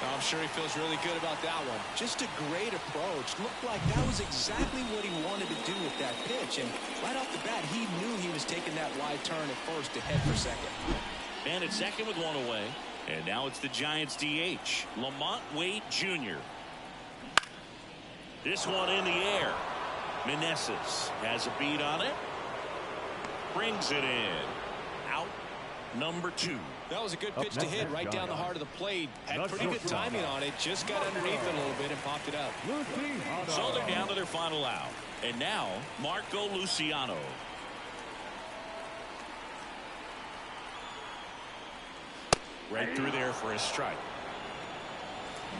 I'm sure he feels really good about that one. Just a great approach. Looked like that was exactly what he wanted to do with that pitch. And right off the bat, he knew he was taking that wide turn at first to head for second. And at second with 1 away. And now it's the Giants DH, Lamont Wade Jr. This one in the air. Meneses has a beat on it. Brings it in. Out number 2. That was a good pitch to hit right down the heart of the plate. Had pretty good timing on it. Just got underneath it a little bit and popped it up. So they're down to their final out. And now, Marco Luciano. Right through there for a strike.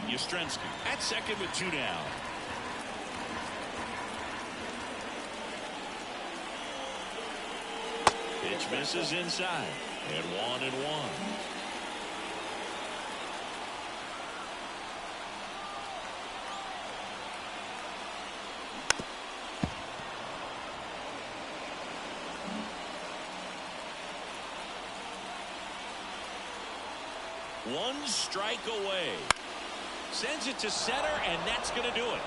Yastrzemski at second with 2 down. Pitch misses inside. And 1-1. One strike away. Sends it to center, and that's going to do it.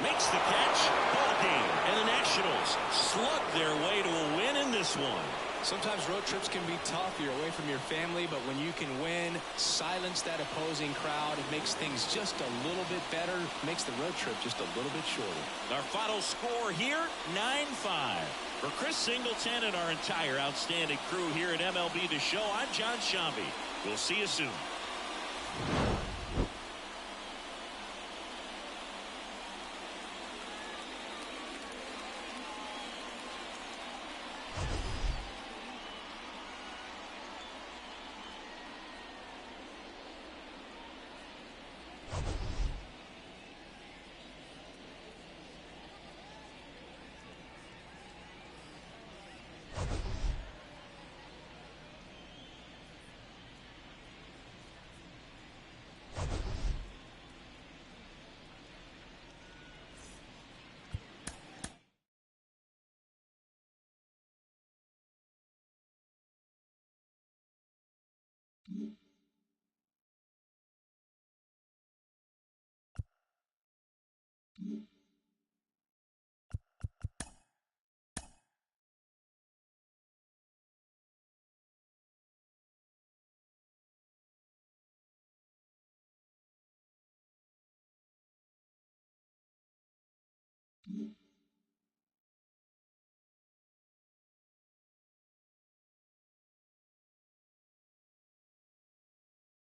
Makes the catch. Ball game. And the Nationals slug their way to a win in this one. Sometimes road trips can be tough. You're away from your family, but when you can win, silence that opposing crowd, it makes things just a little bit better, makes the road trip just a little bit shorter. Our final score here, 9-5. For Chris Singleton and our entire outstanding crew here at MLB The Show, I'm John Shambi. We'll see you soon.